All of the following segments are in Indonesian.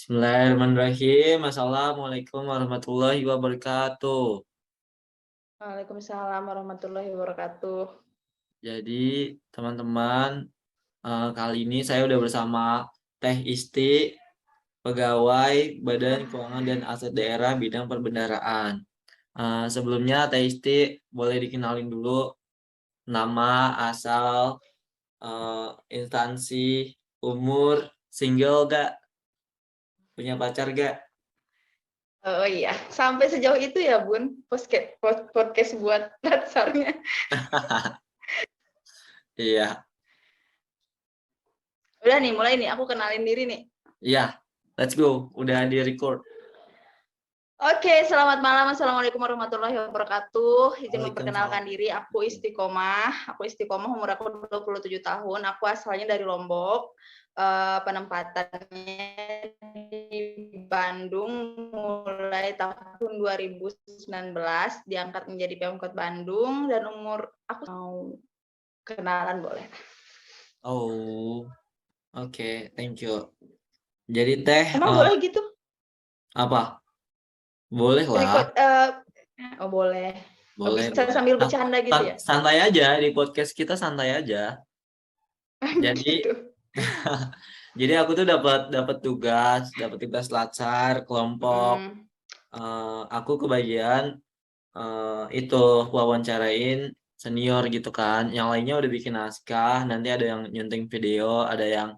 Bismillahirrahmanirrahim. Assalamualaikum warahmatullahi wabarakatuh. Waalaikumsalam warahmatullahi wabarakatuh. Jadi teman-teman, kali ini saya udah bersama Teh Isti, pegawai Badan Keuangan dan Aset Daerah bidang perbendaharaan. Sebelumnya Teh Isti boleh dikenalin dulu nama, asal, instansi, umur, single gak? Punya pacar gak? Oh iya, sampai sejauh itu ya Bun, podcast buat dasarnya. Iya, Udah nih, mulai nih, aku kenalin diri nih. iya. Let's go. Udah di record. Oke, selamat malam. Assalamualaikum warahmatullahi wabarakatuh. Izin Waalaikumsalam. memperkenalkan diri, aku Istiqomah. umur aku 27 tahun. Aku asalnya dari Lombok. Penempatannya di Bandung mulai tahun 2019, diangkat menjadi Pemkot Bandung, dan umur aku mau kenalan boleh. Oh, oke, thank you. Jadi Teh, Emang boleh gitu? apa? Boleh Record, lah, oh boleh. Oh, boleh, bisa boleh. sambil bercanda gitu ya? Santai aja di podcast kita, santai aja. Jadi, Gitu. jadi aku tuh dapat tugas latsar kelompok. Mm. Aku kebagian itu wawancarain senior gitu kan. Yang lainnya udah bikin naskah, nanti ada yang nyunting video, ada yang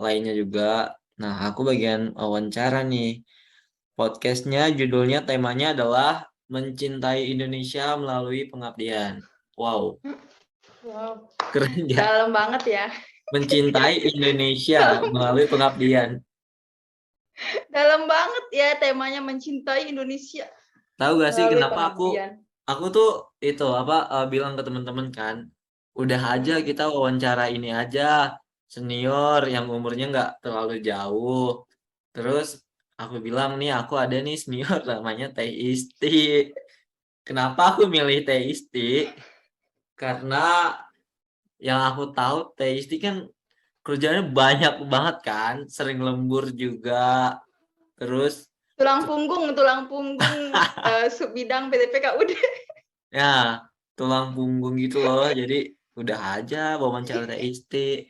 lainnya juga. Nah, aku bagian wawancara nih. Podcastnya judulnya temanya adalah Mencintai Indonesia Melalui Pengabdian. Wow, Wow, keren ya. dalam banget ya. Mencintai Indonesia Dalam, Melalui Pengabdian. dalam banget ya temanya mencintai Indonesia Tahu gak sih melalui kenapa pengabdian. aku tuh itu apa bilang ke teman-teman kan, udah aja Mm. kita wawancara ini aja senior yang umurnya nggak terlalu jauh. Terus aku bilang nih aku ada nih senior namanya Teh Isti. Kenapa aku milih Teh Isti? Karena yang aku tahu Teh Isti kan kerjanya banyak banget kan, sering lembur juga. Terus Tulang punggung subbidang PTPK udah. ya tulang punggung gitu loh. Jadi udah aja wawancara Teh Isti.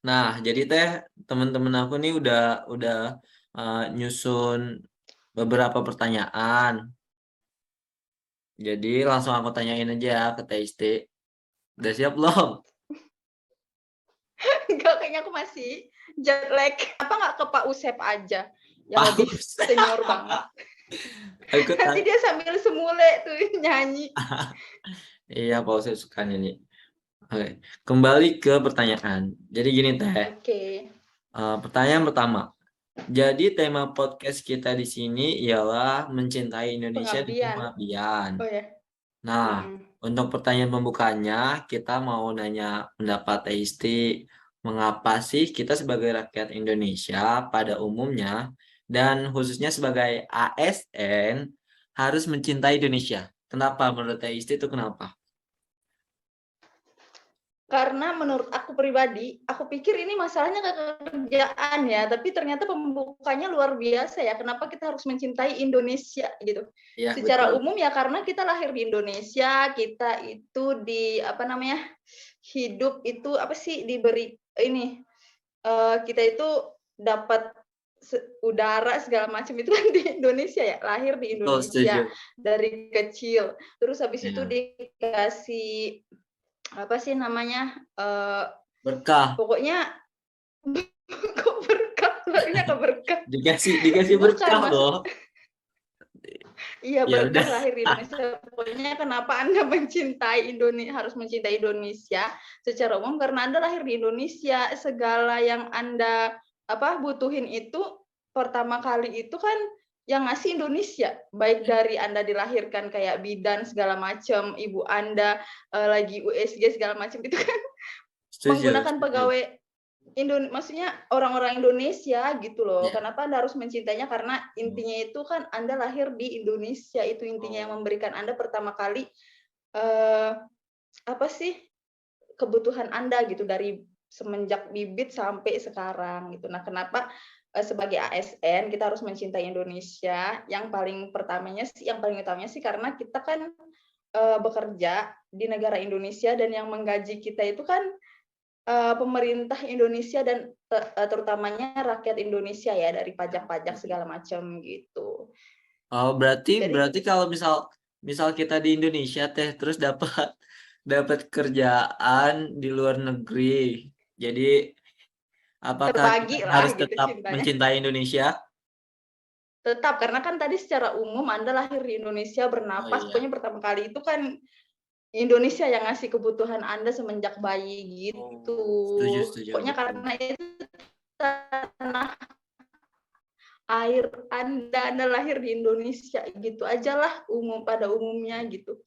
Nah, jadi Teh teman-teman aku nih udah nyusun beberapa pertanyaan. Jadi langsung aku tanyain aja ke Teh Isti. Udah siap belum? Enggak, kayaknya aku masih jet lag. Apa nggak ke Pak Usep aja yang lebih Paus. senior banget. Aku Nanti tak. dia sambil semule tuh nyanyi. Iya, Paus suka nyanyi. Oke, kembali ke pertanyaan. Jadi gini Teh, Oke. pertanyaan pertama. Jadi tema podcast kita di sini ialah mencintai Indonesia dengan Pengabdian. pengabdian. Oh ya. Nah, Mm-mm. untuk pertanyaan pembukanya, kita mau nanya pendapat Teisti, mengapa sih kita sebagai rakyat Indonesia pada umumnya dan khususnya sebagai ASN harus mencintai Indonesia? Kenapa menurut Teisti itu kenapa? Karena menurut aku pribadi, aku pikir ini masalahnya kerjaan ya, tapi ternyata pembukanya luar biasa ya. Kenapa kita harus mencintai Indonesia gitu? Iya, Secara betul. umum ya karena kita lahir di Indonesia, kita itu di apa namanya hidup itu apa sih diberi ini kita itu dapat udara segala macam itu kan di Indonesia ya, lahir di Betul, setuju. Indonesia dari kecil. Terus habis itu Ya. dikasih apa sih namanya Berkah, pokoknya kok berkah lahirnya ke berkah dikasih bukan berkah maksud loh. iya Ya berkah udah. lahir di Indonesia pokoknya kenapa Anda mencintai Indonesia harus mencintai Indonesia secara umum karena Anda lahir di Indonesia segala yang Anda apa butuhin itu pertama kali itu kan yang ngasih Indonesia baik dari Anda dilahirkan kayak bidan segala macam ibu Anda lagi USG segala macam itu kan Setuju, menggunakan setuju. pegawai maksudnya orang-orang Indonesia gitu loh. Ya. Kenapa Anda harus mencintainya? Karena Hmm. intinya itu kan Anda lahir di Indonesia. Itu intinya yang Oh. memberikan Anda pertama kali eh, apa sih kebutuhan Anda gitu dari semenjak bibit sampai sekarang gitu. Nah, kenapa sebagai ASN kita harus mencintai Indonesia. Yang paling utamanya sih karena kita kan bekerja di negara Indonesia dan yang menggaji kita itu kan pemerintah Indonesia dan terutamanya rakyat Indonesia ya, dari pajak-pajak segala macam gitu. Oh, berarti Jadi kalau misal kita di Indonesia teh terus dapat kerjaan di luar negeri. Jadi apakah kita terbagi lah harus gitu tetap cintanya. mencintai Indonesia? Tetap, karena kan tadi secara umum Anda lahir di Indonesia, Oh bernapas, iya. pokoknya pertama kali itu kan Indonesia yang ngasih kebutuhan Anda semenjak bayi gitu. Oh, setuju Pokoknya betul. karena itu tanah air Anda lahir di Indonesia, gitu aja lah pada umumnya gitu.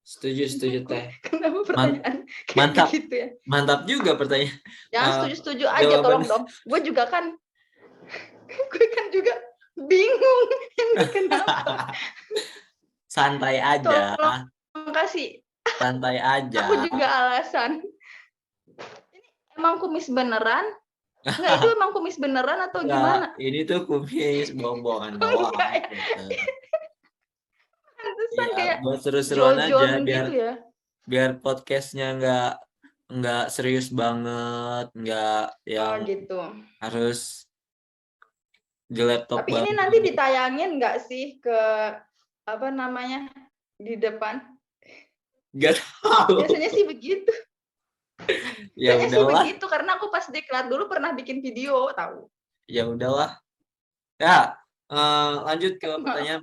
Setuju teh. Kenapa Man- pertanyaan kayak mantap, begitu ya? mantap juga pertanyaan. Jangan Eh, setuju-setuju aja, jawaban tolong dong. Gue kan juga bingung ini kenapa. santai aja, Tolong kasih santai aja. aku juga alasan. Emang kumis beneran? Enggak, itu emang kumis beneran atau Enggak, gimana? ini tuh kumis bohong-bohongan Enggak doang ya, gitu. pantesan Iya, kayak buat seru-seruan aja Jojon biar gitu ya. podcastnya nggak serius banget, nggak Oh yang gitu. harus di laptop Tapi ini nanti banget. ditayangin nggak sih ke apa namanya di depan? Nggak tahu. Biasanya sih begitu. Ya Biasanya sih udahlah, begitu karena aku pas diklat dulu pernah bikin video tahu. ya udahlah. Ya, lanjut ke pertanyaan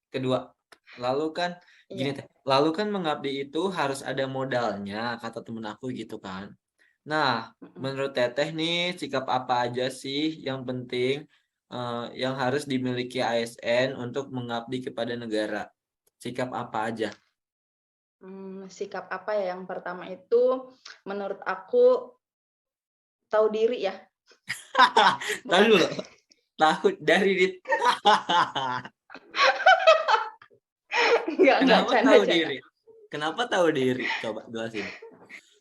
kedua. Lalu kan gini Iya. teh, lalu kan mengabdi itu harus ada modalnya, kata temen aku gitu kan. Nah, menurut Teteh nih, sikap apa aja sih yang penting yang harus dimiliki ASN untuk mengabdi kepada negara? Sikap apa aja? Sikap apa ya? Yang pertama itu menurut aku tahu diri ya. Tahu Bukan. dulu, tahu dari Enggak kenapa tahu canda-canda. diri? Kenapa tahu diri? Coba jelasin.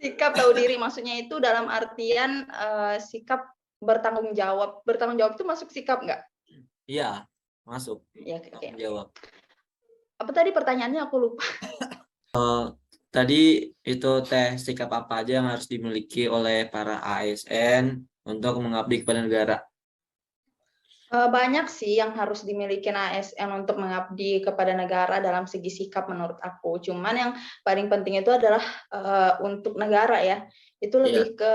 Sikap tahu diri maksudnya itu dalam artian sikap bertanggung jawab. Bertanggung jawab itu masuk sikap nggak? Iya, masuk. Ya, Tanggung kayak jawab. apa tadi pertanyaannya aku lupa. Tadi itu teh sikap apa aja yang harus dimiliki oleh para ASN untuk mengabdi kepada negara? Banyak sih yang harus dimiliki ASN untuk mengabdi kepada negara dalam segi sikap menurut aku. Cuman yang paling penting itu adalah untuk negara ya. Itu Iya. lebih ke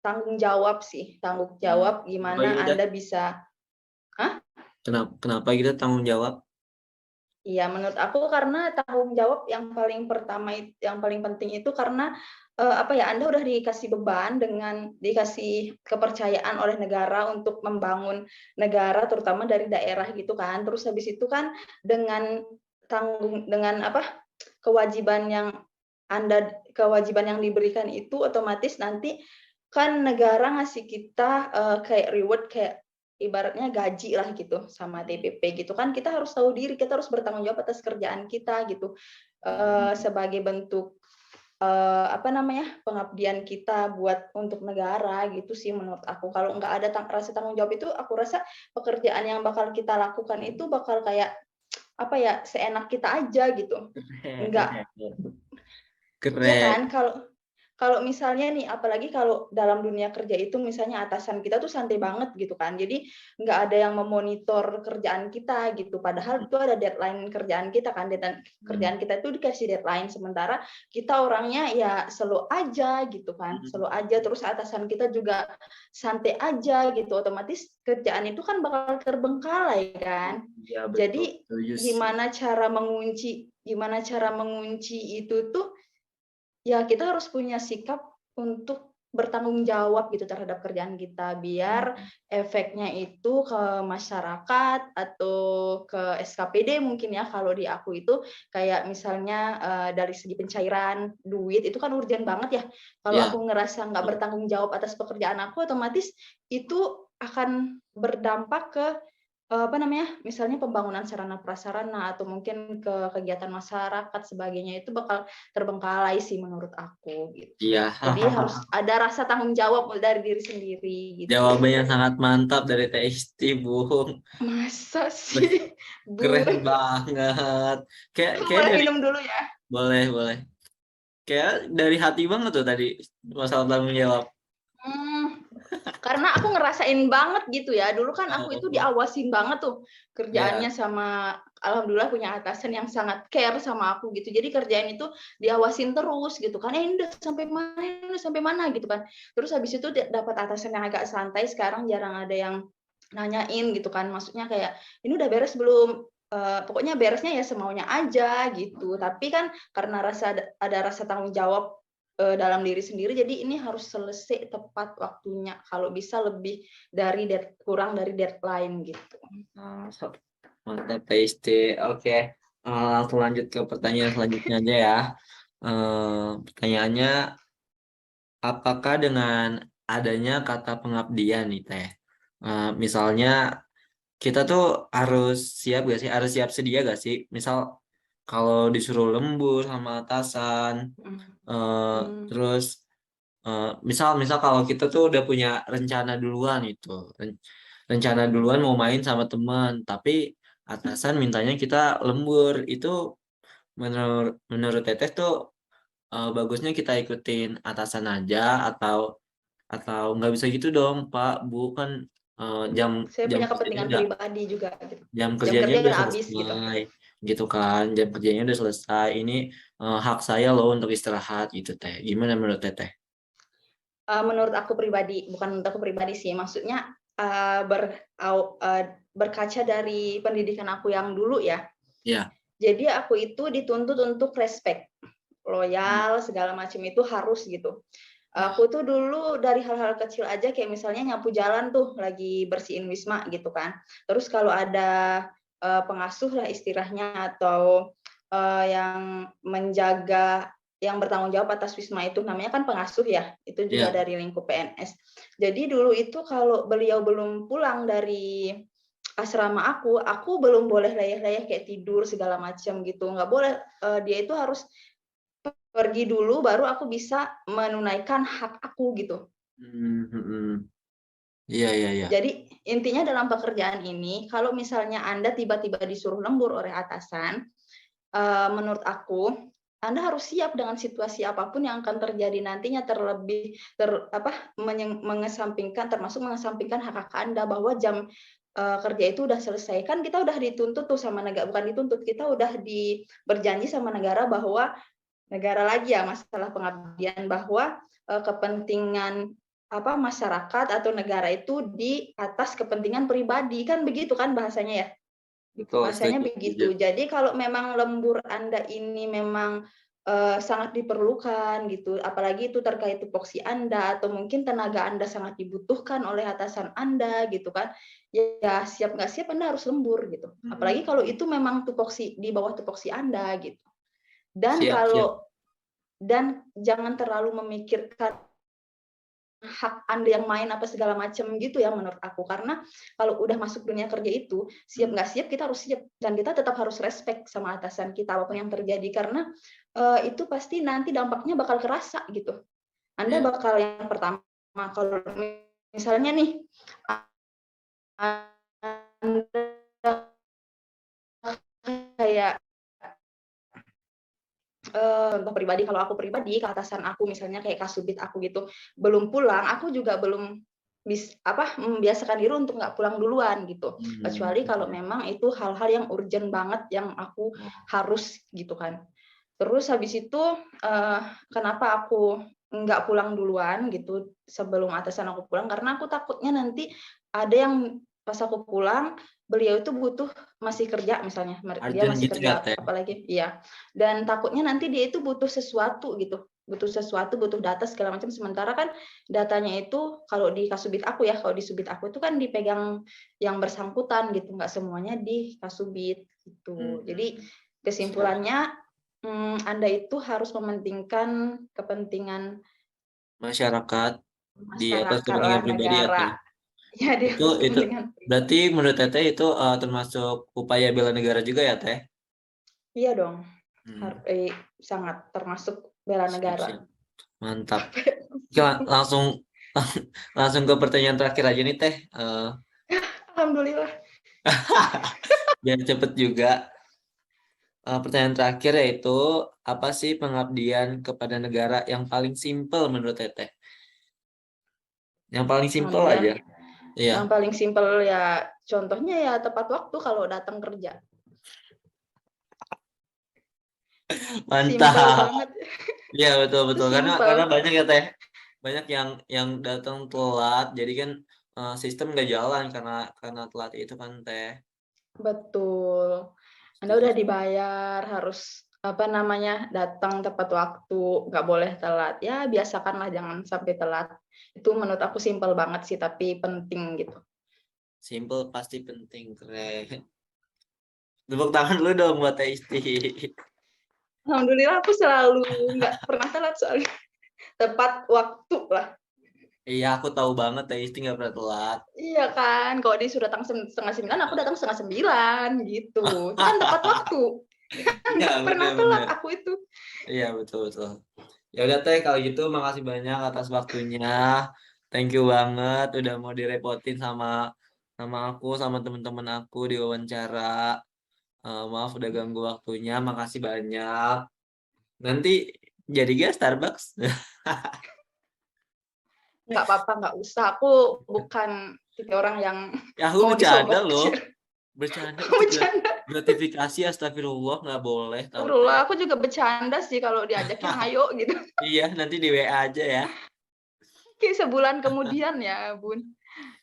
tanggung jawab sih. Tanggung jawab Kenapa gimana gitu? Anda bisa. Hah? Kenapa kita tanggung jawab? Iya, menurut aku karena tanggung jawab yang paling pertama yang paling penting itu karena apa ya, Anda udah dikasih beban dengan dikasih kepercayaan oleh negara untuk membangun negara terutama dari daerah gitu kan. Terus habis itu kan dengan dengan apa, kewajiban yang kewajiban yang diberikan itu otomatis nanti kan negara ngasih kita kayak reward, kayak ibaratnya gaji lah gitu sama TPP gitu kan, kita harus tahu diri, kita harus bertanggung jawab atas kerjaan kita gitu, sebagai bentuk apa namanya, pengabdian kita untuk negara gitu sih menurut aku. Kalau nggak ada rasa tanggung jawab itu, aku rasa pekerjaan yang bakal kita lakukan itu bakal kayak apa ya, seenak kita aja gitu. Nggak. Iya Keren. kan, kalau misalnya nih, apalagi kalau dalam dunia kerja itu misalnya atasan kita tuh santai banget gitu kan, jadi nggak ada yang memonitor kerjaan kita gitu, padahal itu ada deadline kerjaan kita kan, deadline kerjaan kita itu dikasih deadline, sementara kita orangnya ya slow aja gitu kan, slow aja, terus atasan kita juga santai aja gitu, otomatis kerjaan itu kan bakal terbengkalai kan. Ya betul. Jadi Setuju sih. gimana cara mengunci itu tuh, ya kita harus punya sikap untuk bertanggung jawab gitu terhadap kerjaan kita, biar efeknya itu ke masyarakat atau ke SKPD mungkin ya, kalau di aku itu kayak misalnya dari segi pencairan duit itu kan urgent banget ya. Kalau Ya. aku ngerasa nggak bertanggung jawab atas pekerjaan aku, otomatis itu akan berdampak ke apa namanya, misalnya pembangunan sarana prasarana atau mungkin ke kegiatan masyarakat sebagainya itu bakal terbengkalai sih menurut aku gitu. Iya, Jadi harus ada rasa tanggung jawab dari diri sendiri gitu. jawaban yang sangat mantap dari Teh Isti, Bung. Masa sih, Keren Bun? banget. Kayak Boleh dari minum dulu ya? boleh boleh. Kayak dari hati banget tuh tadi masalah tanggung jawab. Mmm, karena aku ngerasain banget gitu ya, dulu kan aku itu Oh, diawasin banget tuh kerjaannya ya. sama alhamdulillah punya atasan yang sangat care sama aku gitu. Jadi kerjaan itu diawasin terus gitu kan, "Eh, ini udah sampai mana ini udah sampai mana?" Gitu kan. Terus habis itu dapat atasan yang agak santai, sekarang jarang ada yang nanyain gitu kan, maksudnya kayak, "Ini udah beres belum?" Pokoknya beresnya ya semaunya aja gitu. Tapi kan karena ada rasa tanggung jawab dalam diri sendiri, jadi ini harus selesai tepat waktunya, kalau bisa lebih dari kurang dari deadline gitu. Ah, mantap Teh. Oke. Langsung lanjut ke pertanyaan selanjutnya aja ya. Pertanyaannya, apakah dengan adanya kata pengabdian nih Teh, misalnya kita tuh harus siap gak sih? Harus siap sedia gak sih? Misal kalau disuruh lembur sama atasan, Mhm, eh, mmm, terus misal misal kalau kita tuh udah punya rencana duluan itu, rencana duluan mau main sama teman, tapi atasan mintanya kita lembur, itu menurut menurut Teteh tuh bagusnya kita ikutin atasan aja atau nggak bisa gitu dong Pak Bu kan jam saya jam punya kerjanya kepentingan udah pribadi juga gitu. jam Jam kerjanya kerja udah udah habis gitu. selesai gitu kan, jam kerjanya udah selesai, ini hak saya loh untuk istirahat gitu Teh, gimana menurut Teteh? Menurut aku pribadi, bukan menurut aku pribadi sih, maksudnya, berkaca dari pendidikan aku yang dulu ya, Ya. jadi aku itu dituntut untuk respect, loyal, segala macam itu harus gitu. Aku tuh dulu dari hal-hal kecil aja kayak misalnya nyapu jalan tuh lagi bersihin wisma gitu kan. Terus kalau ada, pengasuh lah istilahnya atau, yang menjaga yang bertanggung jawab atas wisma itu namanya kan pengasuh ya, itu juga Ya. dari lingkup PNS. Jadi dulu itu kalau beliau belum pulang dari asrama aku belum boleh leyeh-leyeh kayak tidur segala macam gitu, nggak boleh, dia itu harus pergi dulu baru aku bisa menunaikan hak aku gitu. Mhm. Iya, iya, iya. Jadi intinya dalam pekerjaan ini kalau misalnya Anda tiba-tiba disuruh lembur oleh atasan, menurut aku Anda harus siap dengan situasi apapun yang akan terjadi nantinya terlebih mengesampingkan termasuk mengesampingkan hak-hak Anda bahwa jam, kerja itu udah selesai. Kan kita udah dituntut tuh sama negara bukan dituntut, kita udah berjanji sama negara bahwa negara lagi ya, masalah pengabdian bahwa, kepentingan, masyarakat atau negara itu di atas kepentingan pribadi, kan begitu kan bahasanya ya? Betul, Bahasanya setuju, setuju. begitu. Jadi kalau memang lembur Anda ini memang, sangat diperlukan gitu, apalagi itu terkait tupoksi Anda atau mungkin tenaga Anda sangat dibutuhkan oleh atasan Anda gitu kan, ya siap nggak siap Anda harus lembur gitu. Apalagi kalau Mhm. itu memang tupoksi di bawah tupoksi Anda gitu. Dan Siap, siap. kalau dan jangan terlalu memikirkan hak Anda yang main apa segala macam gitu ya menurut aku. Karena kalau udah masuk dunia kerja itu, siap nggak siap kita harus siap dan kita tetap harus respect sama atasan kita apapun yang terjadi karena, itu pasti nanti dampaknya bakal kerasa gitu. Anda Ya. bakal yang pertama kalau misalnya nih, Anda kayak contoh pribadi, kalau aku pribadi ke atasan aku misalnya kayak kasubit aku gitu, belum pulang, aku juga belum membiasakan diri untuk nggak pulang duluan gitu. Mhm. Kecuali kalau memang itu hal-hal yang urgent banget yang aku Oh, harus gitu kan. Terus habis itu, eee, kenapa aku nggak pulang duluan gitu sebelum atasan aku pulang, karena aku takutnya nanti ada yang pas aku pulang, beliau itu masih kerja misalnya, dia urgent masih gitu ya kerja Teh? apalagi iya, dan takutnya nanti dia itu butuh sesuatu gitu, butuh data segala macam, sementara kan datanya itu kalau di kasubit aku ya, kalau di subit aku itu kan dipegang yang bersangkutan gitu, nggak semuanya di kasubit gitu. Jadi Mhm. Siap. kesimpulannya, Anda itu harus mementingkan kepentingan Masyarakat di atas masyarakat lah, kepentingan pribadi ya negara. Teh? Iya, dia Itu harus itu kepentingan pribadi. berarti menurut Teteh itu termasuk upaya bela negara juga ya, Teh? Iya dong, Hmm, sangat termasuk bela siap negara. siap. Mantap. Oke, langsung langsung ke pertanyaan terakhir aja nih, Teh. Alhamdulillah. Biar cepet juga. Pertanyaan terakhir yaitu apa sih pengabdian kepada negara yang paling simpel menurut Teteh? Yang paling simpel Pengabdian aja. Iya, yang paling simpel ya contohnya ya tepat waktu kalau datang kerja. Simpel mantap. banget, Iya, betul itu betul karena simpel. banyak ya, Teh. Banyak yang datang telat. Jadi kan sistem nggak jalan karena telat itu kan, Teh. Betul. Anda Setuju. udah dibayar, harus apa namanya, datang tepat waktu, nggak boleh telat. Ya biasakanlah jangan sampai telat. Itu menurut aku simpel banget sih, tapi penting gitu. Simple pasti penting, keren. Tepuk tangan lu dong buat Teh Isti. Alhamdulillah aku selalu nggak pernah telat soalnya. Tepat waktu lah. Iya, aku tahu banget Teh Isti nggak pernah telat. Iya kan, kalau disuruh datang setengah sembilan, aku datang setengah sembilan gitu. Itu kan tepat waktu. Iya, Nggak pernah telat benar-benar. aku itu. Iya, betul betul. Ya udah Teh, kalau gitu makasih banyak atas waktunya. Thank you banget udah mau direpotin sama sama aku sama teman-teman aku di wawancara. Maaf udah ganggu waktunya. Makasih banyak. Nanti jadi guest Starbucks. Nggak apa-apa, nggak usah. Aku bukan tipe orang yang Ya aku mau bercanda disogok. loh. Bercanda itu Bercanda. gratifikasi astagfirullah nggak boleh tahu Teh. Astagfirullah, aku juga bercanda sih kalau diajakin ayo gitu. Iya, nanti di WA aja ya. Kayak sebulan kemudian ya, Bun.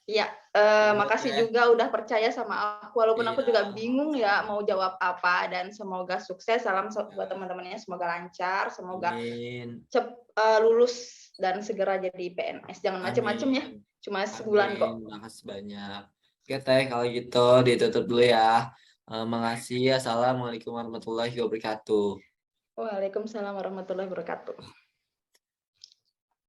Iya, Ya udah makasih Teh. juga udah percaya sama aku, walaupun aku Iya, juga bingung ya sama-sama. mau jawab apa, dan semoga sukses, salam buat Ya, teman-temannya, semoga lancar, semoga amin. lulus dan segera jadi PNS. Jangan macem-macem ya, Amin. cuma sebulan Amin. kok. Makasih banyak. Oke, Teh, kalau gitu ditutup dulu ya. Makasih. Assalamualaikum warahmatullahi wabarakatuh. Waalaikumsalam warahmatullahi wabarakatuh.